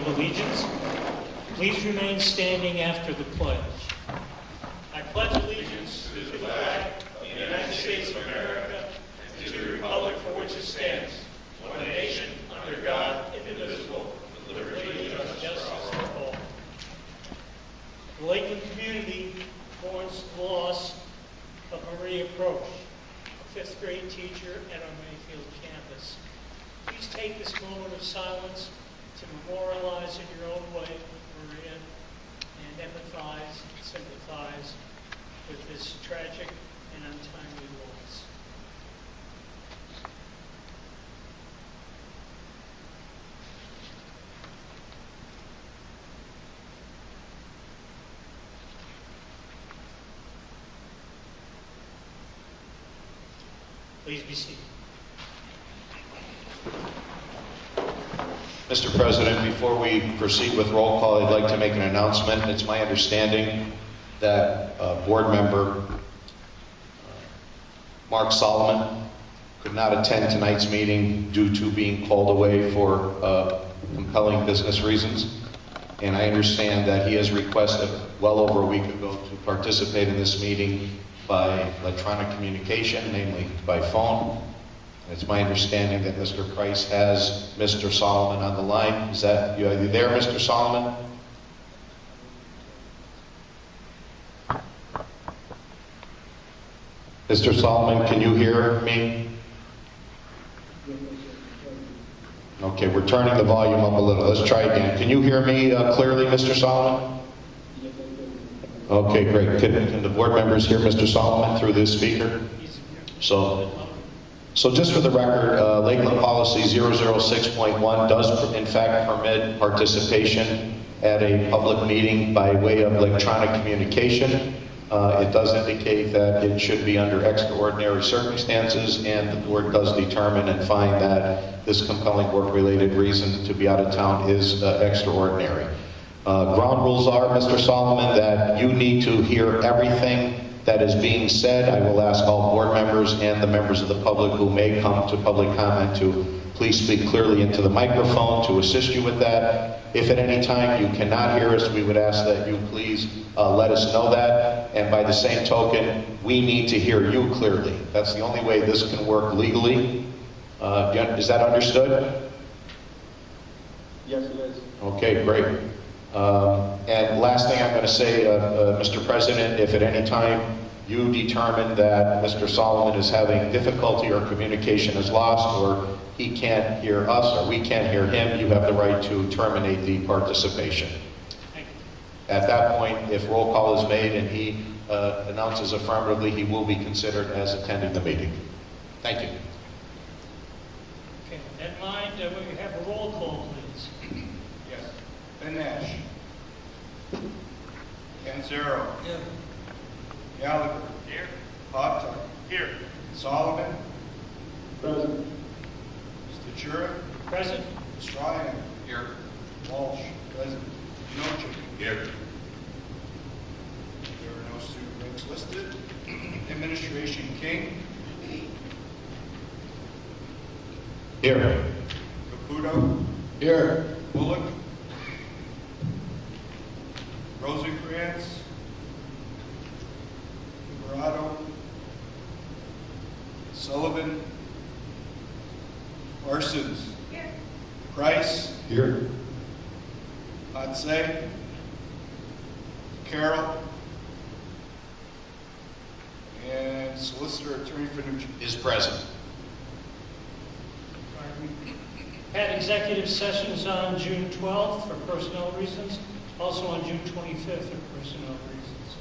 Allegiance. Please remain standing after the pledge. I pledge allegiance to the flag of the United States of America and to the republic for which it stands, one nation, under God, indivisible, with liberty and justice for all. The Lakeland community mourns the loss of Maria Proch, a fifth grade teacher at our Mayfield campus. Please take this moment of silence to memorialize in your own way Maria and empathize and sympathize with this tragic and untimely loss. Please be seated. Mr. President, before we proceed with roll call, I'd like to make an announcement. It's my understanding that board member Mark Solomon could not attend tonight's meeting due to being called away for compelling business reasons. And I understand that he has requested well over a week ago to participate in this meeting by electronic communication, namely by phone. It's my understanding that Mr. Price has Mr. Solomon on the line. Is that you? Are you there, Mr. Solomon? Mr. Solomon, can you hear me? Okay, we're turning the volume up a little. Let's try again. Can you hear me clearly, Mr. Solomon? Okay, great. Can the board members hear Mr. Solomon through this speaker? So just for the record, Lakeland Policy 006.1 does in fact permit participation at a public meeting by way of electronic communication. It does indicate that it should be under extraordinary circumstances, and the board does determine and find that this compelling work-related reason to be out of town is extraordinary. Ground rules are, Mr. Solomon, that you need to hear everything that is being said. I will ask all board members and the members of the public who may come to public comment to please speak clearly into the microphone to assist you with that. If at any time you cannot hear us, we would ask that you please let us know that. And by the same token, we need to hear you clearly. That's the only way this can work legally. Is that understood? Yes, it is. Okay, great. And last thing I'm going to say, Mr. President, if at any time you determine that Mr. Solomon is having difficulty or communication is lost or he can't hear us or we can't hear him, you have the right to terminate the participation. At that point, if roll call is made and he announces affirmatively, he will be considered as attending the meeting. Thank you. Okay, in mind, we have a roll call, please. Yes. Ben Nash. Canzero. Here. Gallagher. Here. Hoptuck. Here. Solomon. Present. Stachura. Present. Stryan. Here. Walsh. Present. Noche. Here. There are no student reps listed. Administration King. Here. Caputo. Here. Bullock. Rosencrantz. Alvarado. Sullivan. Parsons. Here. Price. Here. Hatsay. Carroll. And Solicitor Attorney Finucci. Is present. Had executive sessions on June 12th for personnel reasons, also on June 25th for personnel reasons.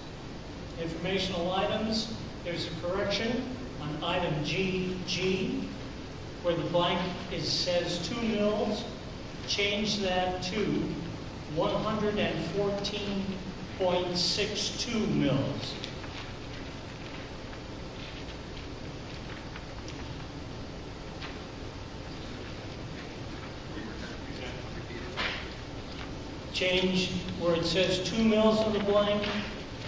Informational items, there's a correction on item GG, where the blank says 2 mills, change that to 114.62 mills. Change where it says 2 mills in the blank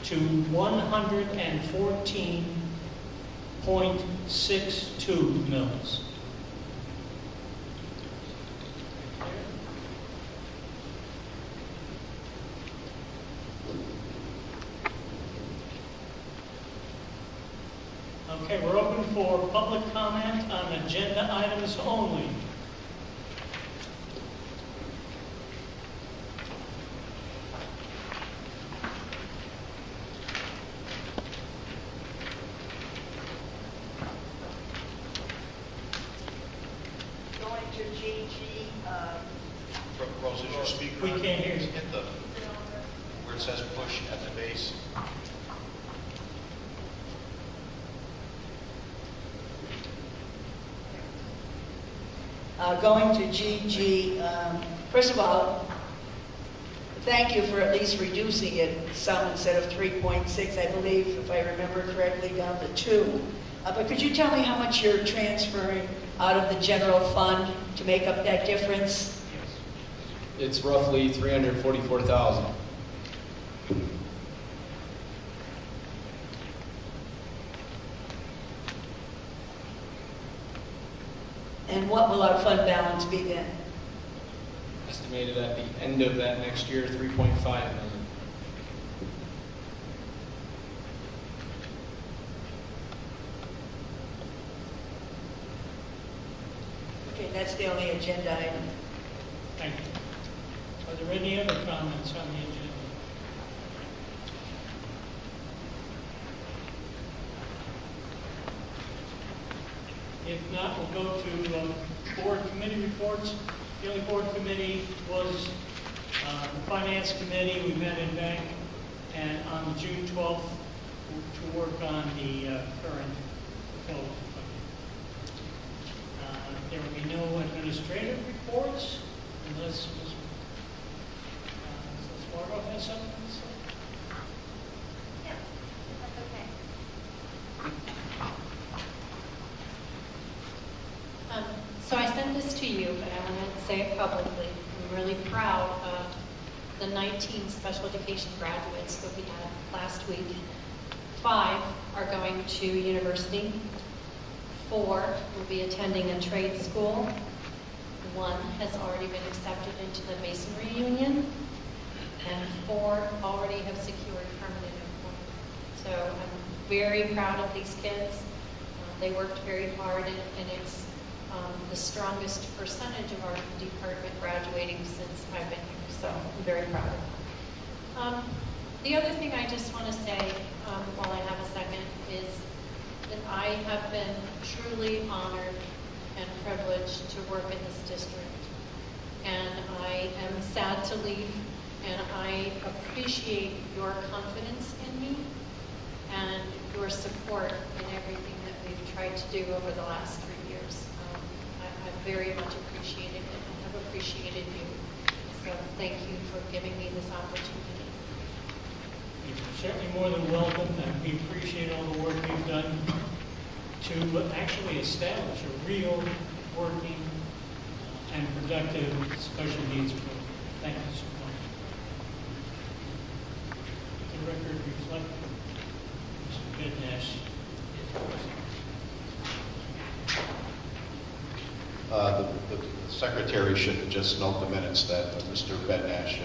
to 114.62 mills. Okay, we're open for public comment on agenda items only. Going to GG, Rose, is your speaker We on? can't hear you. Hit the, where it says push at the base. going to GG, first of all, thank you for at least reducing it some instead of 3.6, I believe, if I remember correctly, down to 2. But could you tell me how much you're transferring out of the general fund to make up that difference? It's roughly $344,000. And what will our fund balance be then? Estimated at the end of that next year, $3.5 million. Okay, that's the only agenda item. Thank you. Are there any other comments on the agenda? If not, we'll go to board committee reports. The only board committee was the Finance Committee. We met in bank and on June 12th to work on the current proposal. There will be no administrative reports unless Ms. Margot has something to say. Yeah, that's okay. So I sent this to you, but I want to say it publicly. I'm really proud of the 19 special education graduates that we had last week. 5 are going to university. 4 will be attending a trade school. 1 has already been accepted into the masonry union. And 4 already have secured permanent employment. So I'm very proud of these kids. They worked very hard, and it's the strongest percentage of our department graduating since I've been here. So I'm very proud of them. The other thing I just want to say, while I have a second, is that I have been truly honored and privileged to work in this district. And I am sad to leave. And I appreciate your confidence in me and your support in everything that we've tried to do over the last 3 years. I very much appreciated it and have appreciated you. So thank you for giving me this opportunity. You're certainly more than welcome, and we appreciate all the work you've done to actually establish a real working and productive special needs program. Thank you so much. The record reflect Mr. Bednash is present. The secretary should just note the minutes that Mr. Bednash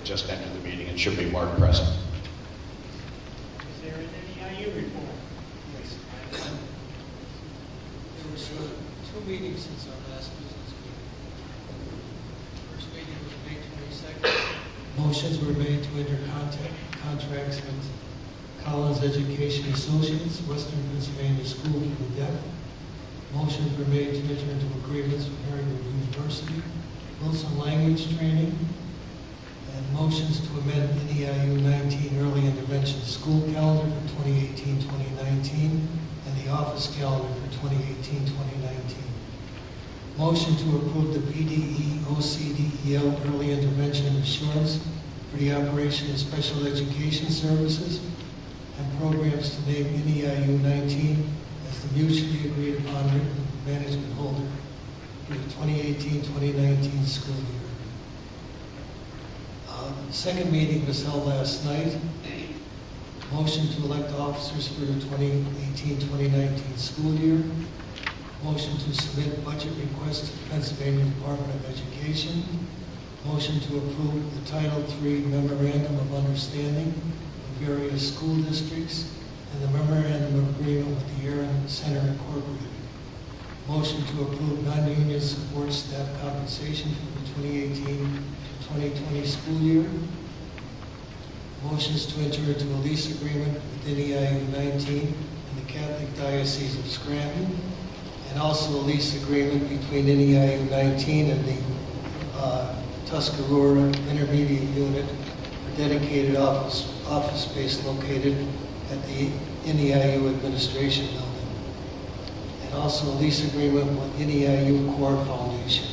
just entered the meeting and should be marked present. Is there an NEIU report? Yes. There was 2 meetings since our last business meeting. First meeting was May 22nd. Motions were made to enter contracts with Collins Education Associates, Western Pennsylvania School for the Deaf. Motions were made to enter into agreements with Marywood University, Wilson Language Training, and motions to amend NEIU 19 Early Intervention School Calendar for 2018-2019 and the Office Calendar for 2018-2019. Motion to approve the BDE OCDEL Early Intervention Insurance for the operation of special education services and programs to name NEIU 19 as the mutually agreed upon written management holder for the 2018-2019 school year. The second meeting was held last night. Motion to elect officers for the 2018-2019 school year. Motion to submit budget requests to the Pennsylvania Department of Education. Motion to approve the Title III Memorandum of Understanding with various school districts and the memorandum of agreement with the Aaron Center Incorporated. Motion to approve non-union support staff compensation for the 2018 to 2020 school year. Motions to enter into a lease agreement with NEIU 19 and the Catholic Diocese of Scranton, and also a lease agreement between NEIU 19 and the Tuscarora Intermediate Unit for dedicated office space located at the NEIU Administration Building, and also a lease agreement with NEIU Core Foundation.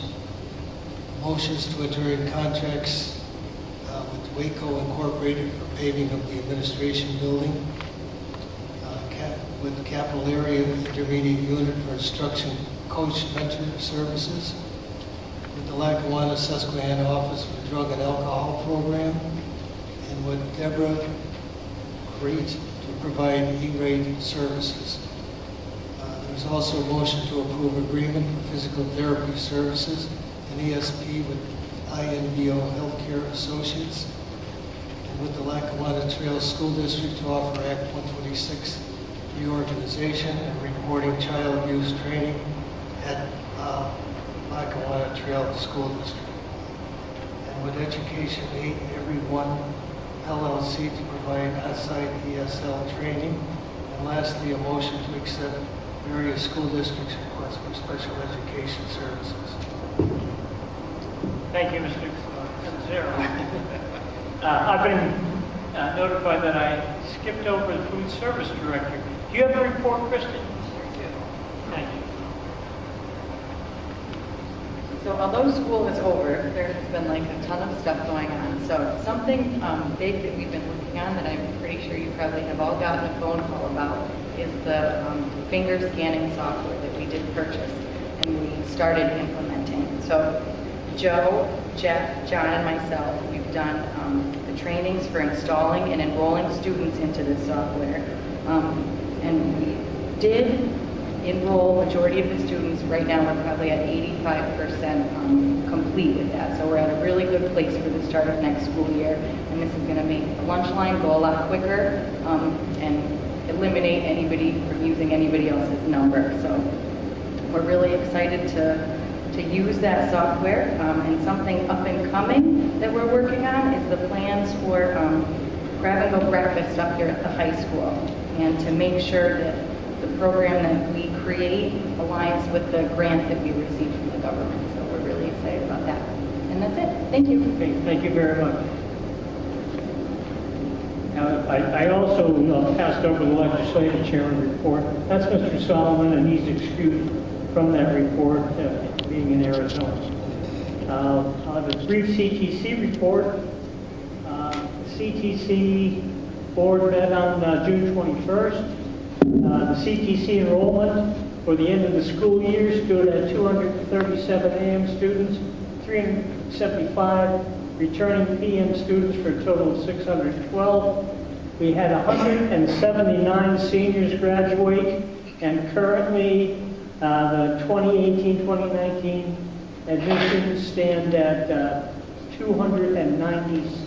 Motions to enter in contracts with Waco Incorporated for paving of the Administration Building, with Capital Area Intermediate Unit for instruction coach mentor services, with the Lackawanna Susquehanna Office for Drug and Alcohol Program, and with Deborah Crete to provide E-rate services. There's also a motion to approve agreement for physical therapy services and ESP with INVO Healthcare Associates, and with the Lackawanna Trail School District to offer Act 126 reorganization and reporting child abuse training at Lackawanna Trail School District, and with Education 8 Everyone LLC to provide on-site ESL training, and lastly a motion to accept various school districts' requests for special education services. Thank you, Mr. Canzero. I've been notified that I skipped over the food service director. Do you have a report, Kristen? Thank you. So although school is over, there has been like a ton of stuff going on. So something big that we've been working on that I'm pretty sure you probably have all gotten a phone call about is the finger scanning software that we did purchase and we started implementing. So Joe, Jeff, John, and myself, we've done the trainings for installing and enrolling students into this software. And we did enroll majority of the students. Right now we're probably at 85% complete with that. So we're at a really good place for the start of next school year. And this is going to make the lunch line go a lot quicker and eliminate anybody from using anybody else's number. So we're really excited to use that software. And something up and coming that we're working on is the plans for grab-and-go breakfast up here at the high school, and to make sure that the program that we create aligns with the grant that we receive from the government. So we're really excited about that. And that's it. Thank you. Okay, thank you very much. Now, I also passed over the legislative chairman report. That's Mr. Solomon, and he's excused from that report, being in Arizona. I'll have a brief CTC report. CTC board met on June 21st. The CTC enrollment for the end of the school year stood at 237 AM students, 375 returning PM students for a total of 612. We had 179 seniors graduate, and currently the 2018-2019 admissions stand at 296.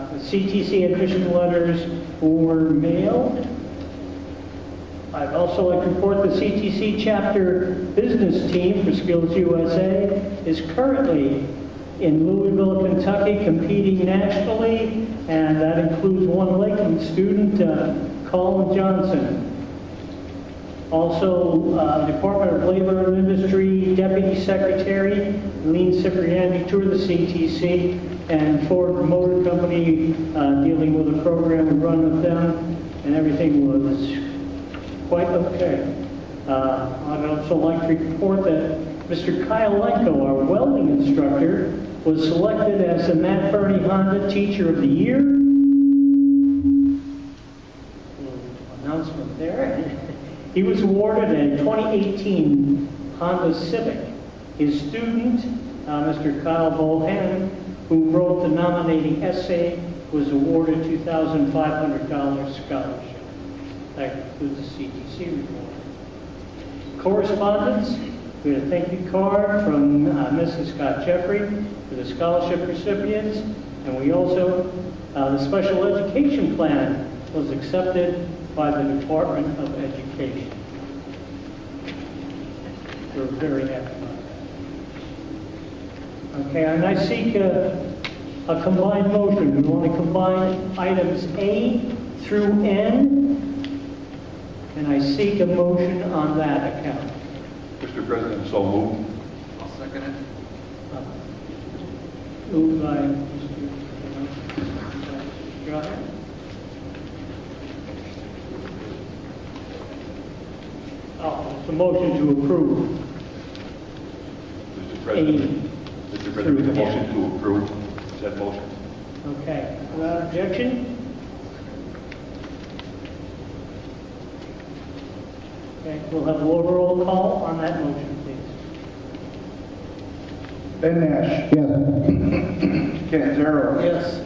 The CTC admission letters were mailed. I'd also like to report the CTC chapter business team for Skills USA is currently in Louisville, Kentucky, competing nationally, and that includes one Lakeland student, Colin Johnson. Also, Department of Labor and Industry Deputy Secretary Lean Cipriani toured the CTC, and Ford Motor Company dealing with a program we run with them, and everything was quite okay. I'd also like to report that Mr. Kyle Lenko, our welding instructor, was selected as the Matt Burney Honda Teacher of the Year. Announcement there. He was awarded a 2018 Honda Civic. His student, Mr. Kyle Bohan, who wrote the nominating essay, was awarded $2,500 scholarship. That concludes the CTC report. Correspondence, we had a thank you card from Mrs. Scott Jeffrey for the scholarship recipients, and we also, the special education plan was accepted by the Department of Education. We're very happy about that. Okay, and I seek a combined motion. We want to combine items A through N, and I seek a motion on that account. Mr. President, so moved. I'll second it. Moved by Mr. Strahan. Oh, it's a motion to approve. Mr. President, Mr. President, make a motion to approve said motion. Okay, without objection? Okay, we'll have a roll call on that motion, please. Ben Nash. Yes. Canzero. Yes.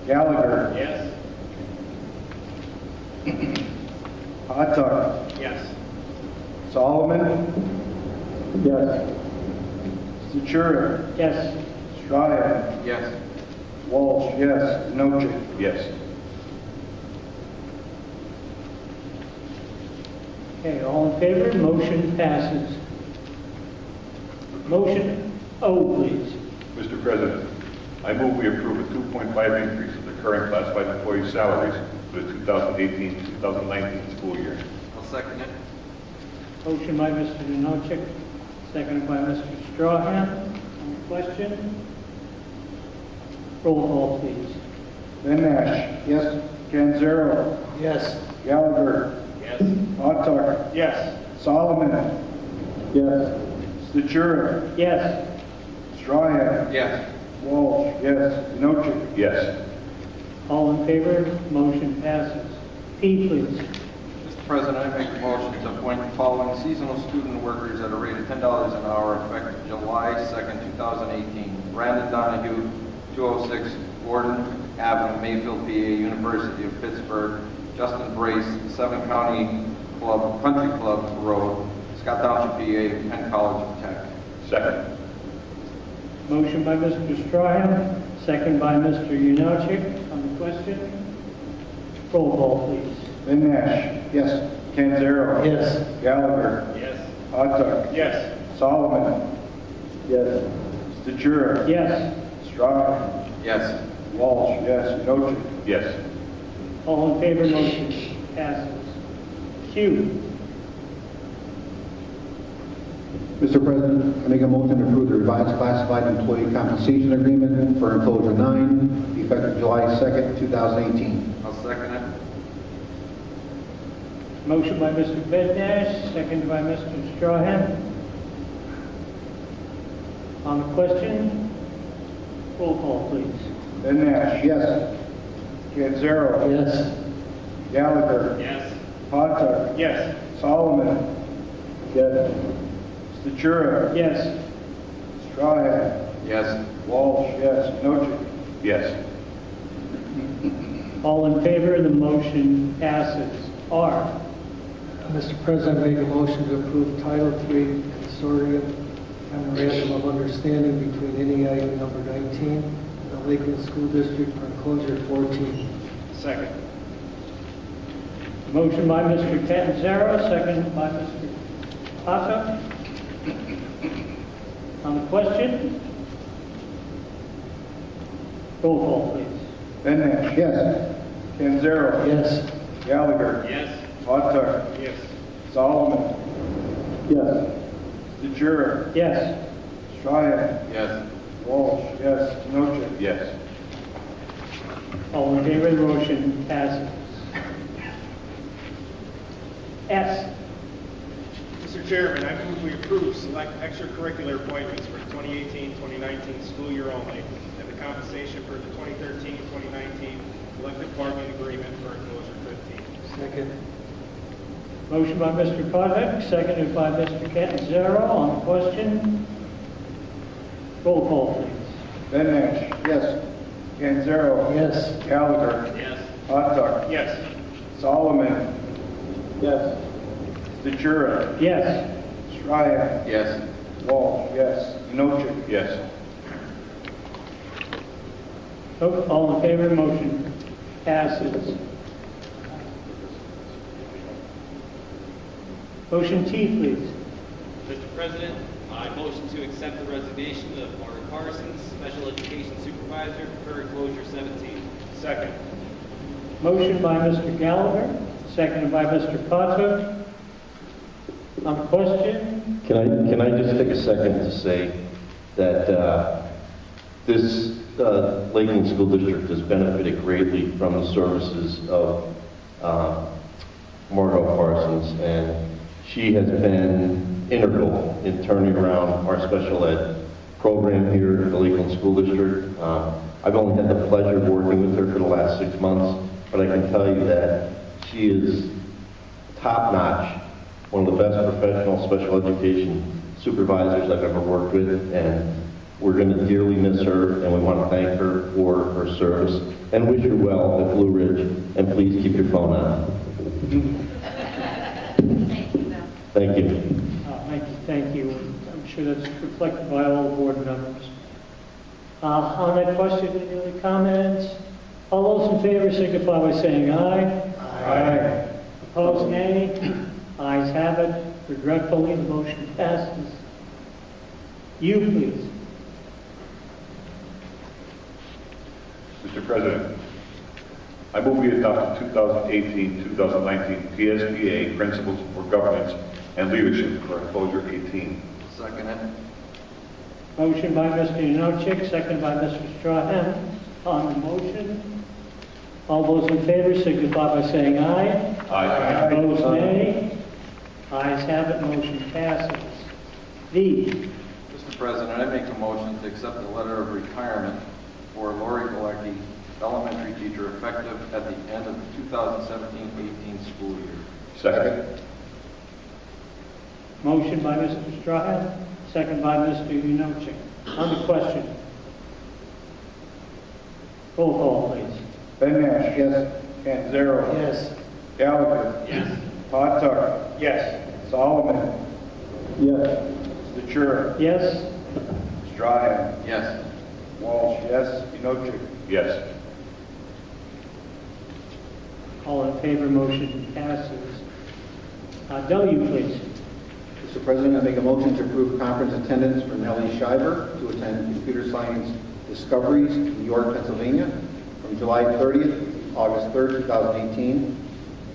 Gallagher. Yes. Autar. Yes. Solomon. Yes. Stachura. Yes. Stryan. Yes. Walsh, yes. Noche. Yes. Okay, all in favor? Motion passes. Motion O, please. Mr. President, I move we approve a 2.5 increase of the current classified employee salaries for the 2018-2019 school year. I'll second it. Motion by Mr. Denochek, seconded by Mr. Strahan. On the question? Roll call, please. Ben Nash. Yes. Canzero. Yes. Gallagher. Yes. Autar. Yes. Solomon. Yes. Stachura. Yes. Stryan. Yes. Walsh, yes. Noche. Yes. All in favor? Motion passes. P, please. Mr. President, I make a motion to appoint the following seasonal student workers at a rate of $10 an hour effective July 2nd, 2018. Brandon Donahue, 206 Gordon Avenue, Mayfield, PA, University of Pittsburgh. Justin Brace, 7 County Club, Country Club Road, Scott Township, PA, Penn College of Tech. Second. Motion by Mr. Strahan, second by Mr. Denochek. On the question? Roll call, please. Ben Nash. Yes. Canzero. Yes. Gallagher. Yes. Autar. Yes. Solomon. Yes. Stachura. Yes. Stryan. Yes. Walsh, yes. Noche. Yes. All in favor? Motion passes. Q. Mr. President, I make a motion to approve the revised classified employee compensation agreement for enclosure 9, effective July 2nd, 2018. I'll second it. Motion by Mr. Bednash, seconded by Mr. Strahan. On the question? Roll call, please. Ben Nash. Yes. Canzero. Yes. Gallagher. Yes. Autar. Yes. Solomon. Yes. Stachura. Yes. Stryan. Yes. Walsh, yes. Noche. Yes. All in favor? The motion passes. R. Mr. President, I make a motion to approve Title III Consortium Memorandum of Understanding between NEI number 19 and the Lakeland School District for enclosure 14. Second. Motion by Mr. Catanzaro, seconded by Mr. Pata. On the question? Roll call, please. Ben Nash. Yes. Canzero. Yes. Gallagher. Yes. Autar. Yes. Solomon. Yes. Stachura. Yes. Stryan. Yes. Walsh, yes. Noche. Yes. All in favor? The motion passes. S. Mr. Chairman, I move we approve select extracurricular appointments for 2018-2019 school year only, and the compensation for the 2013-2019 collective bargaining agreement for enclosure 15. Second. Motion by Mr. Pavlik, seconded by Mr. Catanzaro. On the question? Roll call, please. Ben Nash. Yes. Canzero. Yes. Gallagher. Yes. Autar. Yes. Solomon. Yes. Stachura. Yes. Stryan. Yes. Walsh, yes. Noche. Yes. All in favor? Motion passes. Motion T, please. Mr. President, I motion to accept the resignation of Margaret Parsons, Special Education Supervisor, current closure 17. Second. Motion by Mr. Gallagher, seconded by Mr. Potter. On the question, Can I just take a second to say that this Lakeland School District has benefited greatly from the services of Margot Parsons, and she has been integral in turning around our special ed program here at the Lakeland School District. I've only had the pleasure of working with her for the last 6 months, but I can tell you that she is top-notch, one of the best professional special education supervisors I've ever worked with, and we're going to dearly miss her, and we want to thank her for her service and wish her well at Blue Ridge, and please keep your phone on. Thank you. thank you. I'm sure that's reflected by all the board members. On that question, any other comments? All those in favor signify by saying aye. Aye. Opposed, nay? Ayes have it. Regretfully, the motion passes. You, please. Mr. President, I move we adopt the 2018-2019 PSBA Principles for Governance and Leadership for Enclosure 18. Second it. Motion by Mr. Yanochik, second by Mr. Strahan. On the motion, all those in favor signify by saying aye. Aye. Opposed, nay. Ayes have it. Motion passes. D. Mr. President, I make a motion to accept the letter of retirement for Lori Galecki, elementary teacher, effective at the end of the 2017-18 school year. Second. Motion by Mr. Strahan, second by Mr. Yanochik. On the question, roll call, please. Ben Nash. Yes. Panzera. Yes. Gallagher. Yes. Potter. Yes. Solomon. Yes. Ventura. Yes. Strahan. Yes. Walsh. Yes. Inocheck. Yes. All in favor, motion passes. W, please. Mr. President, I make a motion to approve conference attendance for Nellie Shiver to attend Computer Science Discoveries, New York, Pennsylvania, from July 30th to August 3rd, 2018,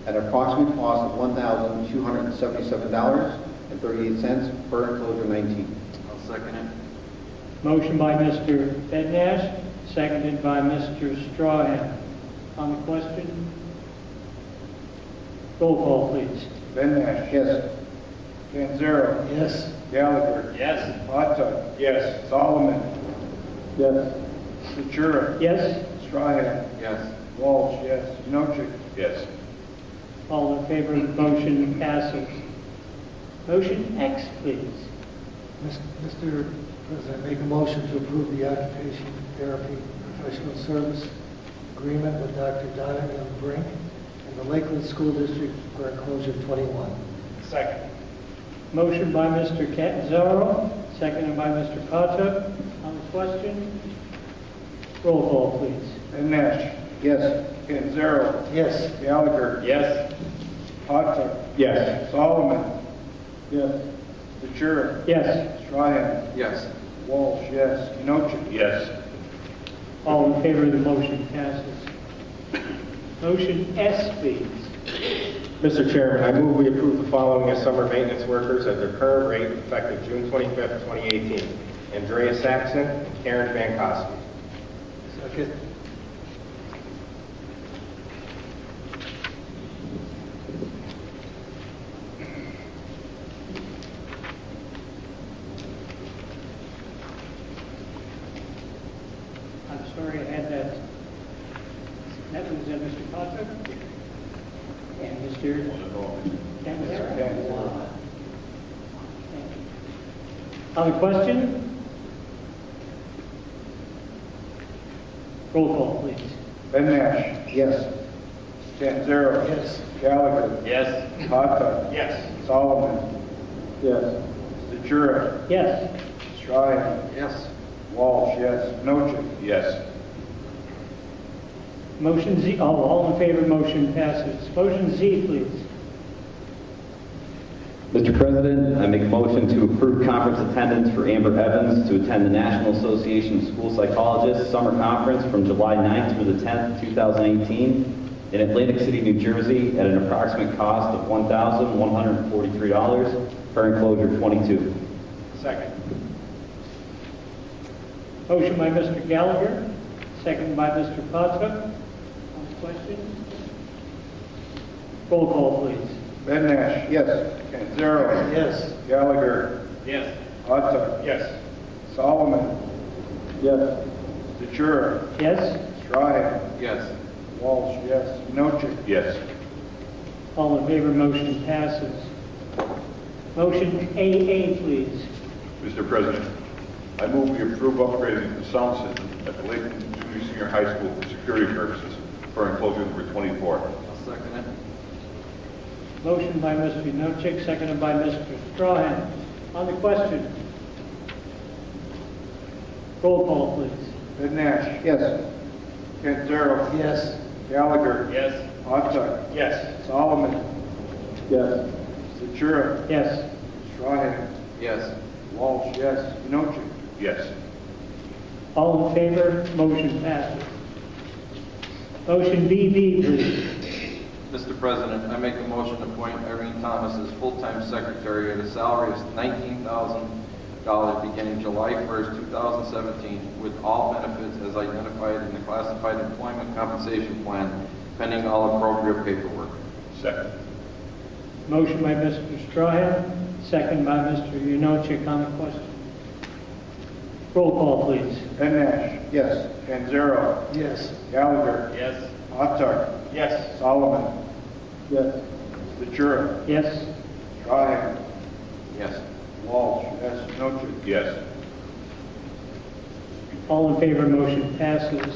at an approximate cost of $1,277.38 per enclosure 19. I'll second it. Motion by Mr. Bednash, seconded by Mr. Strahan. On the question, roll call, please. Ben Nash. Yes. Panzera. Yes. Gallagher. Yes. Potter. Yes. Solomon. Yes. Ventura. Yes. Strahan. Yes. Walsh. Yes. Inocheck. Yes. All in favor of the motion passes. Motion X, please. Mr. President, I make a motion to approve the occupation therapy professional service agreement with Dr. Donovan Brink and the Lakeland School District for enclosure 21. Second. Motion by Mr. Catanzaro, seconded by Mr. Potter. On the question, roll call, please. Ben Nash. Yes. Panzera. Yes. Gallagher. Yes. Potter. Yes. Solomon. Yes. Ventura. Yes. Strahan. Yes. Walsh. Yes. Inocheck. Yes. All in favor of the motion passes. Motion S, please. Mr. Chairman, I move we approve the following as summer maintenance workers at their current rate effective June 25th, 2018. Andrea Saxon and Karen Van Koski. Second. I'm sorry I had that. That was Mr. Potter and Mr. Catanzaro. On the question, roll call, please. Ben Nash. Yes. Panzera. Yes. Gallagher. Yes. Potter. Yes. Solomon. Yes. Ventura. Yes. Strahan. Yes. Walsh. Yes. Inocheck. Yes. Motion Z, all in favor, motion passes. Motion Z, please. Mr. President, I make a motion to approve conference attendance for Amber Evans to attend the National Association of School Psychologists Summer Conference from July 9th through the 10th, 2018 in Atlantic City, New Jersey at an approximate cost of $1,143 per enclosure 22. Second. Motion by Mr. Gallagher, second by Mr. Potter. On the question? Roll call, please. Ben Nash. Yes. Canzero. Yes. Gallagher. Yes. Autar. Yes. Solomon. Yes. Ventura. Yes? Strahan. Yes. Walsh, yes. Nochick. Yes. All in favor, motion passes. Motion AA, please. Mr. President, I move we approve upgrading the sound system at the Lakeland Junior Senior High School for security purposes for enclosure number 24. I'll second it. Motion by Mr. Nochick, seconded by Mr. Strahan. On the question? Roll call, please. Ben Nash. Yes. Canzero. Yes. Gallagher. Yes. Autar. Yes. Solomon. Yes. Ventura. Yes. Strahan. Yes. Walsh, yes. Nochick. Yes. All in favor, motion passes. Motion BB, please. Mr. President, I make a motion to appoint Irene Thomas as full-time secretary at a salary of $19,000 beginning July 1st, 2017, with all benefits as identified in the classified employment compensation plan, pending all appropriate paperwork. Second. Motion by Mr. Strahan, second by Mr. Nochick. On the question? Roll call, please. Ben Nash. Yes. Canzero. Yes. Gallagher. Yes. Autar. Yes. Solomon. Yes. Ventura. Yes? Strahan. Yes. Walsh, yes. Nochick. Yes. All in favor, motion passes.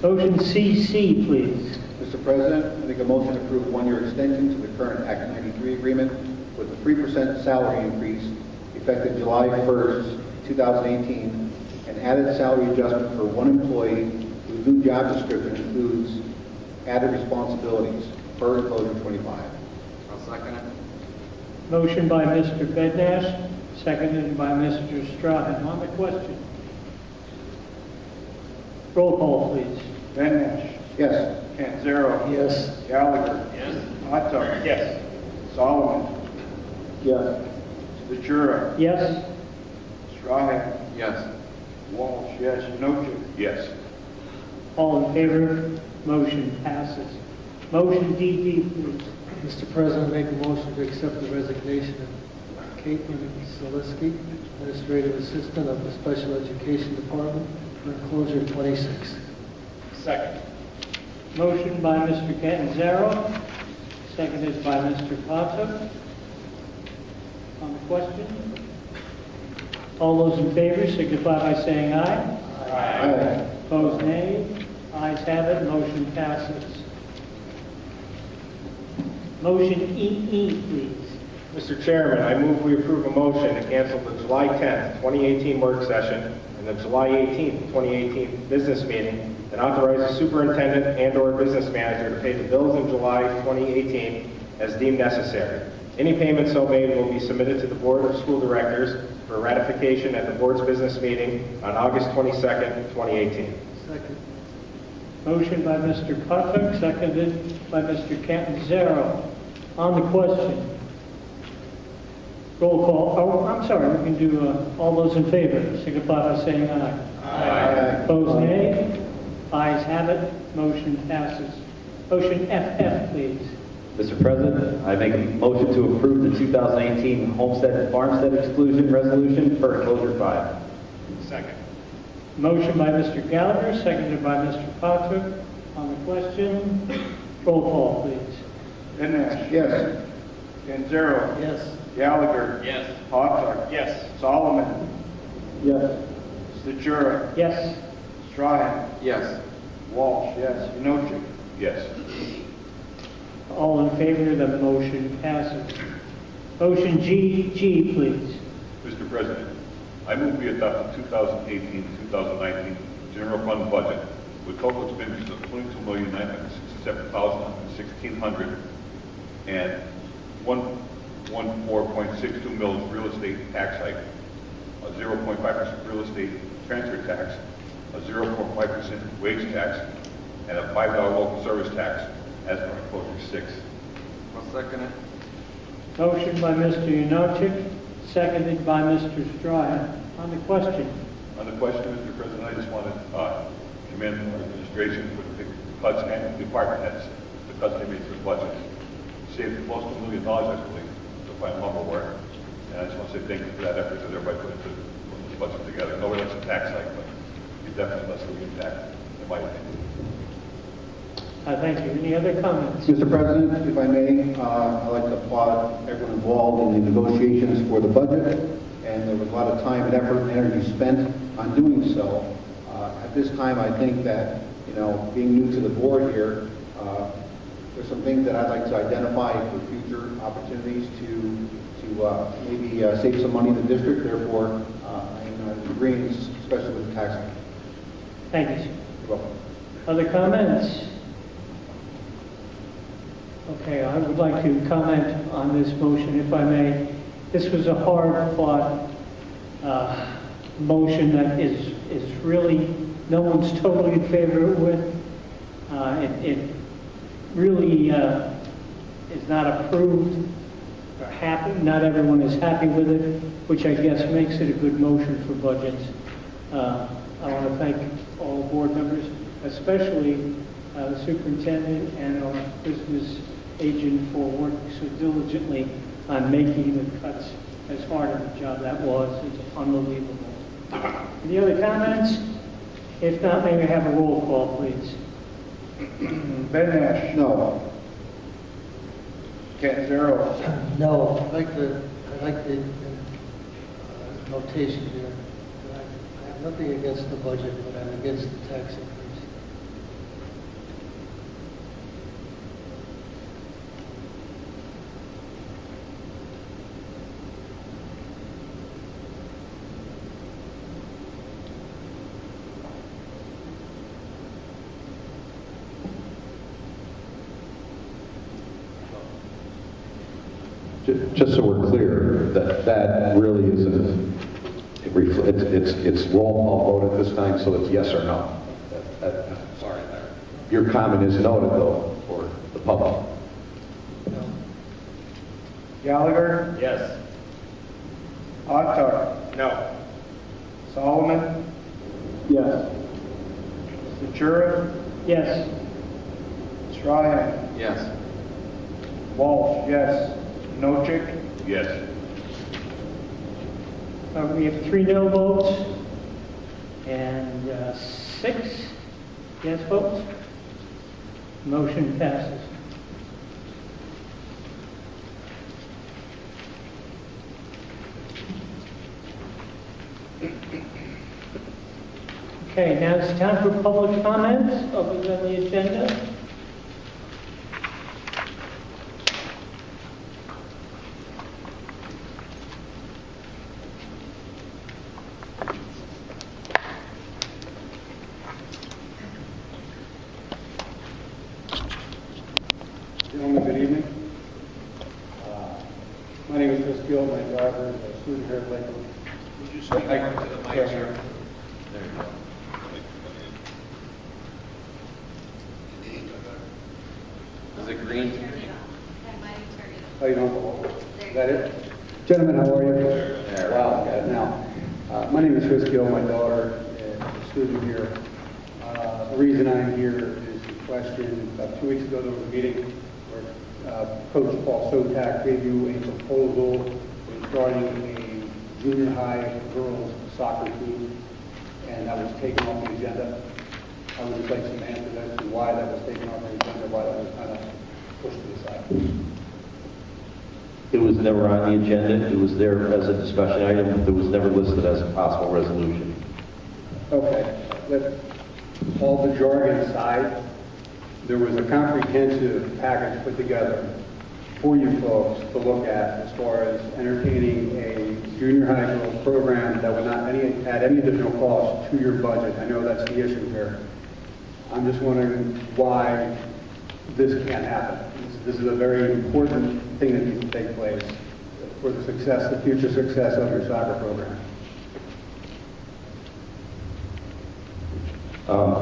Motion CC, please. Mr. President, I make a motion to approve a one-year extension to the current Act 93 agreement with a 3% salary increase effective July 1st, 2018, and added salary adjustment for one employee whose new job description includes added responsibilities per enclosure 25. I'll second it. Motion by Mr. Bednash, seconded by Mr. Strahan. On the question? Roll call, please. Ben Nash. Yes. Canzero. Yes. Gallagher. Yes. Autar. Yes. Solomon. Yes. Ventura. Yes? Strahan. Yes. Walsh, yes. Nochick. Yes. All in favor, motion passes. Motion DD, please. Mr. President, I make a motion to accept the resignation of Caitlin Zaleski, Administrative Assistant of the Special Education Department, for enclosure 26. Second. Motion by Mr. Catanzaro, seconded by Mr. Potter. On the question? All those in favor signify by saying aye. Aye. Opposed, nay. Ayes have it, motion passes. Motion EE, please. Mr. Chairman, I move we approve a motion to cancel the July 10th, 2018 work session and the July 18th, 2018 business meeting, and authorize the superintendent and/or business manager to pay the bills in July 2018 as deemed necessary. Any payment so made will be submitted to the Board of School Directors for ratification at the board's business meeting on August 22nd, 2018. Second. Motion by Mr. Potter, seconded by Mr. Catanzaro. On the question? Roll call. Oh, I'm sorry, we can do all those in favor signify by saying aye. Aye. Opposed, nay. Ayes have it, motion passes. Motion FF, please. Mr. President, I make a motion to approve the 2018 Homestead and Farmstead Exclusion Resolution for enclosure 5. Second. Motion by Mr. Gallagher, seconded by Mr. Potter. On the question, roll call, please. Ben Nash. Yes. Canzero. Yes. Gallagher. Yes. Autar. Yes. Solomon. Yes. Ventura. Yes? Strahan. Yes. Walsh, yes. Nochick. Yes. All in favor, the motion passes. Motion GG, please. Mr. President, I move we adopt the 2018-2019 general fund budget with total expenditures of $22,967,116 and 114.62 mils real estate tax hike, a 0.5% real estate transfer tax, a 0.5% wage tax, and a $5 local service tax as per enclosure 6. I'll second it. Motion by Mr. Yanowczyk, seconded by Mr. Stryer. On the question. On the question, Mr. President, I just want to commend our administration for the cuts and department heads, the cuts they made to the budget. Saved close to $1 million, I believe, to find lumber work. And I just want to say thank you for that effort that everybody put into putting this budget together. Nobody likes a tax hike, but you definitely less of the impact, in my opinion. Thank you. Any other comments? Mr. President, if I may, I'd like to applaud everyone involved in the negotiations for the budget, and there was a lot of time and effort and energy spent on doing so. At this time, I think that, being new to the board here, there's some things that I'd like to identify for future opportunities to maybe save some money in the district. Therefore, I'm agreeing, especially with the tax. Thank you, sir. You're welcome. Other comments? Okay, I would like to comment on this motion, if I may. This was a hard-fought motion that is really, no one's totally in favor with. It really is not approved or happy. Not everyone is happy with it, which I guess makes it a good motion for budgets. I want to thank all board members, especially the superintendent and our business agent for working so diligently on making the cuts. As hard of a job that was, it's unbelievable. Any other comments? If not, may we have a roll call, please? Ben Nash. No. Ken Zero. No. I like the notation here. I have nothing against the budget, but I'm against the tax increase. Just so we're clear, that really isn't, it's roll call vote at this time, so it's yes or no. Sorry. Your comment is noted, though, for the public. No. Gallagher. Yes. Autar. No. Solomon. Yes. Ventura. Yes. Strahan. Yes. Walsh. Yes. Nochick. Yes. We have 3 no votes and 6 yes votes. Motion passes. Okay, now it's time for public comments other than the agenda. Gentlemen, good evening. My name is Chris Gill. My driver is a student here at Lakeland. Would you speak more to the mic, sir? There you go. Is it green? Oh, you don't have to. Is that it? Gentlemen, how are you? Wow, got it now. My name is Chris Gill. My daughter is a student here. The reason I'm here is the question. About 2 weeks ago, there was a meeting where Coach Paul Sotak gave you a proposal for starting a junior high girls soccer team, and that was taken off the agenda. I would just like some answers as to why that was taken off the agenda, why that was kind of pushed to the side. It was never on the agenda. It was there as a discussion item. It was never listed as a possible resolution. Okay, let all the jargon aside. There was a comprehensive package put together for you folks to look at as far as entertaining a junior high girls program that would not add any additional cost to your budget. I know that's the issue here. I'm just wondering why this can't happen. This is a very important thing that needs to take place for the success, the future success of your soccer program.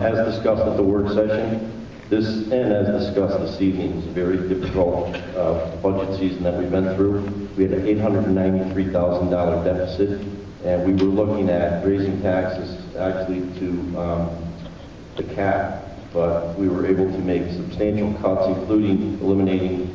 As discussed at the work session, this, and as discussed this evening, is a very difficult budget season that we've been through. We had an $893,000 deficit, and we were looking at raising taxes actually to the cap, but we were able to make substantial cuts, including eliminating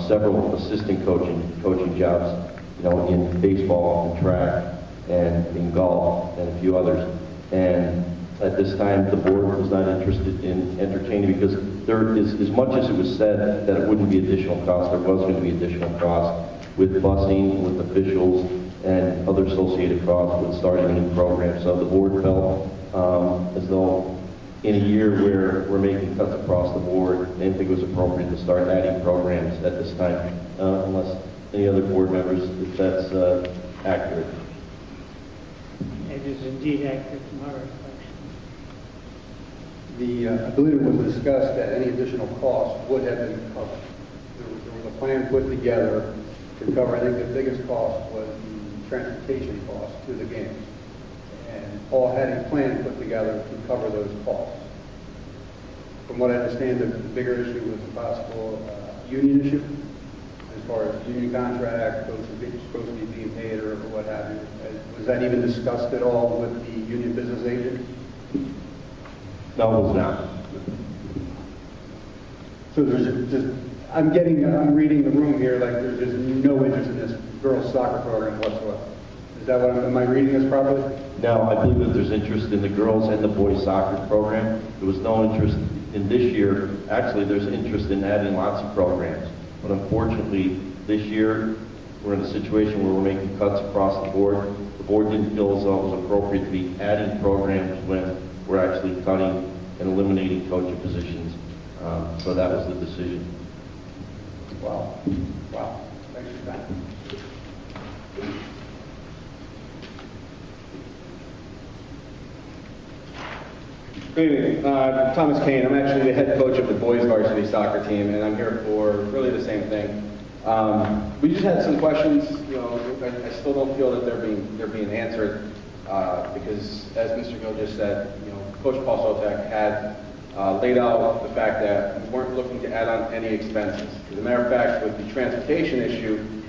several assistant coaching jobs, in baseball and track and in golf and a few others. And at this time, the board was not interested in entertaining, because there is, as much as it was said that it wouldn't be additional cost, there was going to be additional cost with busing, with officials, and other associated costs with starting a new program. So the board felt as though in a year where we're making cuts across the board, they didn't think it was appropriate to start adding programs at this time, unless any other board members, if that's accurate. It is indeed accurate from our reflection. I believe it was discussed that any additional costs would have been covered. There was a plan put together to cover, I think the biggest cost was the transportation cost to the games. And Paul had a plan put together to cover those costs. From what I understand, the bigger issue was a possible union issue, as far as union contract, those who are supposed to be being paid or what have you. Was that even discussed at all with the union business agent? No, it was not. So there's just, I'm reading the room here like there's just no interest in this girls' soccer program whatsoever. Is that what am I reading this properly? No, I believe that there's interest in the girls and the boys soccer program. There was no interest in this year. Actually, there's interest in adding lots of programs. But unfortunately, this year, we're in a situation where we're making cuts across the board. The board didn't feel as though it was appropriate to be adding programs when we're actually cutting and eliminating coaching positions. So that was the decision. Wow. Wow. Thanks for that. Good evening. Thomas Kane. I'm actually the head coach of the boys varsity soccer team, and I'm here for really the same thing. We just had some questions. I still don't feel that they're being answered because, as Mr. Gill just said, Coach Paul Sotek had laid out the fact that we weren't looking to add on any expenses. As a matter of fact, with the transportation issue,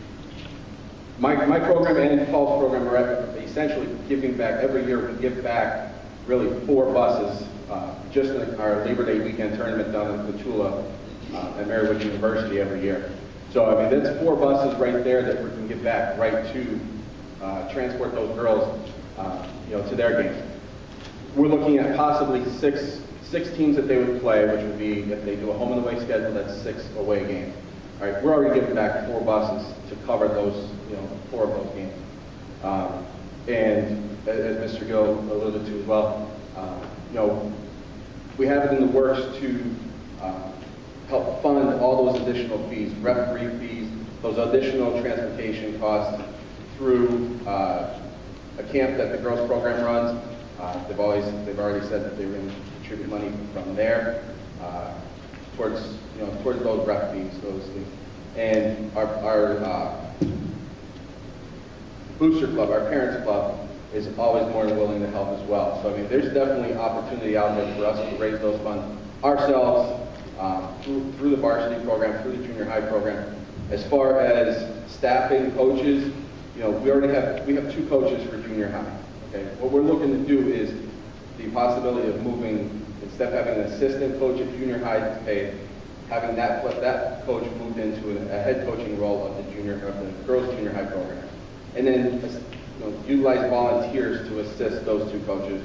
my program and Paul's program are essentially giving back. Every year we give back really 4 buses just in our Labor Day weekend tournament down in Petula at Marywood University every year. So, I mean, that's 4 buses right there that we can give back right to transport those girls, to their games. We're looking at possibly six teams that they would play, which would be, if they do a home and away schedule, that's 6 away games. All right, we're already giving back 4 buses to cover those, 4 of those games. And as Mr. Gill alluded to as well, we have it in the works to help fund all those additional fees, referee fees, those additional transportation costs through a camp that the girls program runs. They've already said that they're going to contribute money from there towards those ref fees, those things. And our booster club, our parents club, is always more than willing to help as well. So I mean, there's definitely opportunity out there for us to raise those funds ourselves through the varsity program, through the junior high program. As far as staffing coaches, we have 2 coaches for junior high. Okay, what we're looking to do is the possibility of moving, instead of having an assistant coach at junior high to pay, having that coach moved into a head coaching role of the girls junior high program, and then utilize volunteers to assist those 2 coaches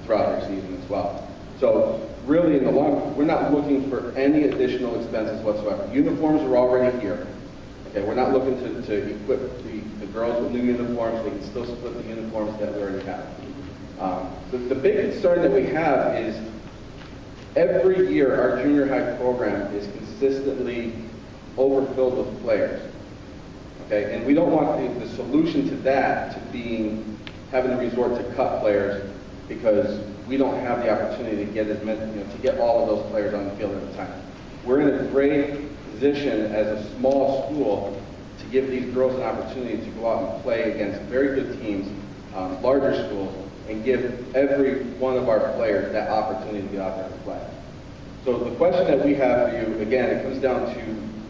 throughout their season as well. So really, in the long, we're not looking for any additional expenses whatsoever. Uniforms are already here. Okay, we're not looking to equip the girls with new uniforms. They can still split the uniforms that we already have. The big concern that we have is every year our junior high program is consistently overfilled with players. Okay, and we don't want the solution to that to being having to resort to cut players, because we don't have the opportunity to get as many, to get all of those players on the field at a time. We're in a great position as a small school to give these girls an opportunity to go out and play against very good teams, larger schools, and give every one of our players that opportunity to get out there and play. So the question that we have for you, again, it comes down to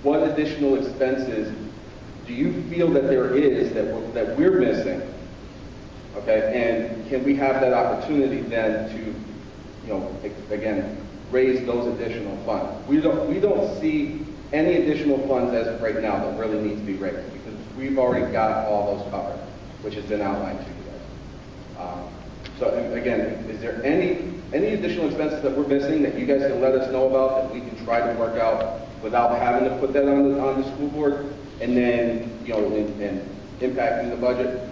what additional expenses do you feel that there is that we're missing? Okay, and can we have that opportunity then to, again, raise those additional funds? We don't see any additional funds as of right now that really need to be raised because we've already got all those covered, which has been outlined to you guys. So again, is there any additional expenses that we're missing that you guys can let us know about that we can try to work out without having to put that on the school board and then, and impacting the budget?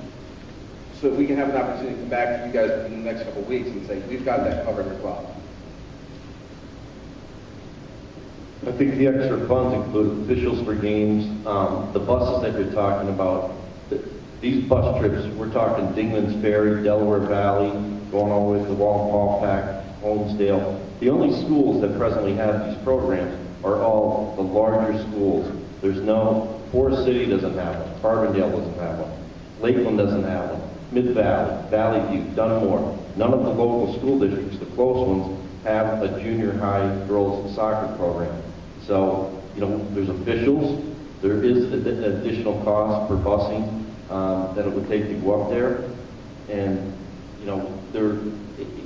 So that we can have an opportunity to come back to you guys in the next couple of weeks and say, we've got that covered as well. I think the extra funds include officials for games, the buses that you're talking about. These bus trips, we're talking Dingman's Ferry, Delaware Valley, going all the way to Walpack, Holmesdale. The only schools that presently have these programs are all the larger schools. There's no, Forest City doesn't have one, Carbondale doesn't have one, Lakeland doesn't have one, Mid-Valley, Valley View, Dunmore. None of the local school districts, the close ones, have a junior high girls soccer program. So, there's officials, there is an additional cost for busing that it would take to go up there. And,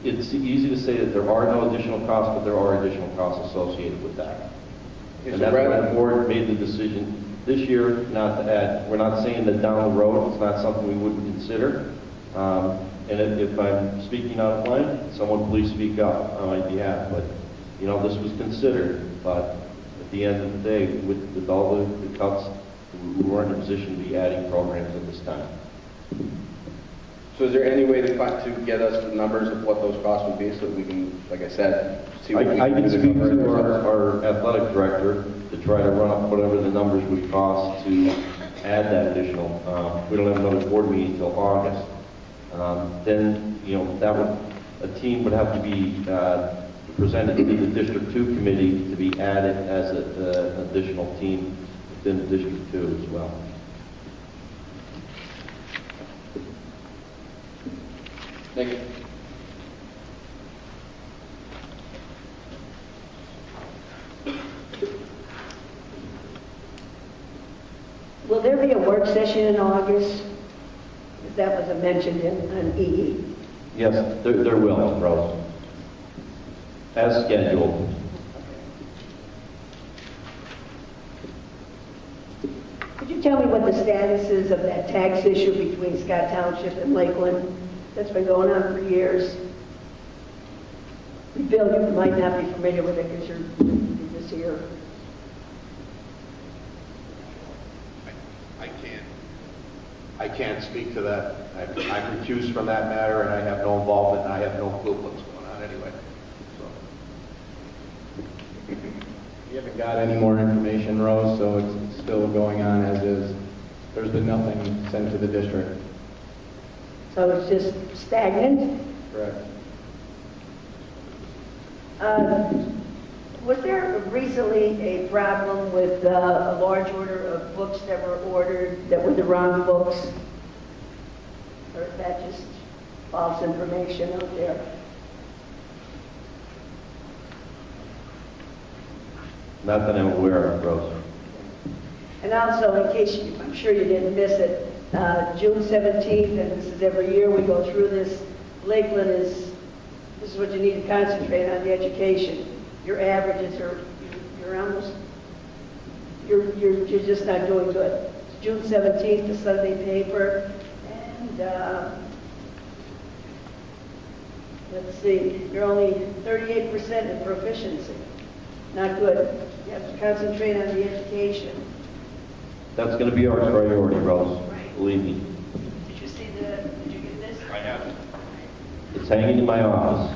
it's easy to say that there are no additional costs, but there are additional costs associated with that. And that's why the board made the decision this year not to add. We're not saying that down the road it's not something we wouldn't consider. And if I'm speaking out of line, someone please speak up on my behalf. But, this was considered, but at the end of the day, with all the cuts, we weren't in a position to be adding programs at this time. So is there any way to get us the numbers of what those costs would be so that we can, like I said, see what we I can can do speak cover it to ourselves? our athletic director to try to run up whatever the numbers would cost to add that additional. We don't have another board meeting until August. Then, a team would have to be presented to the District 2 committee to be added as an additional team within District 2 as well. Thank you. Will there be a work session in August? Because that was mentioned on EE. Yes, there will, Rose. As scheduled. Could you tell me what the status is of that tax issue between Scott Township and Lakeland that's been going on for years? Bill, you might not be familiar with it because you're just here. I can't speak to that. I'm recused from that matter, and I have no involvement, and I have no clue what's going on anyway. We haven't got any more information, Rose, so it's still going on as is. There's been nothing sent to the district. So it's just stagnant? Correct. Was there recently a problem with a large order of books that were ordered that were the wrong books? Or is that just false information out there? Not that I'm aware of, Rose. And also, in case I'm sure you didn't miss it, June 17th, and this is every year we go through this, Lakeland this is what you need to concentrate on, the education. Your averages are, you're just not doing good. It's June 17th, the Sunday paper, and let's see, you're only 38% in proficiency. Not good. You have to concentrate on the education. That's going to be our priority, Rose. Believe me. Did you get this? I have. It's hanging in my office.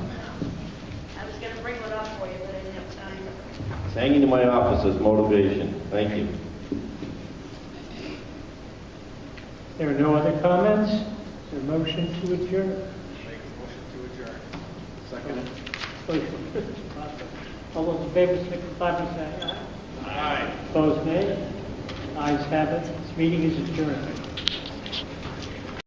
I was going to bring one up for you, but I didn't have time. It's hanging in my office as motivation. Thank you. There are no other comments? Is there a motion to adjourn? Make a motion to adjourn. motion. All those in favor signify by saying aye. Aye. Opposed, nay. Ayes have it. This meeting is adjourned.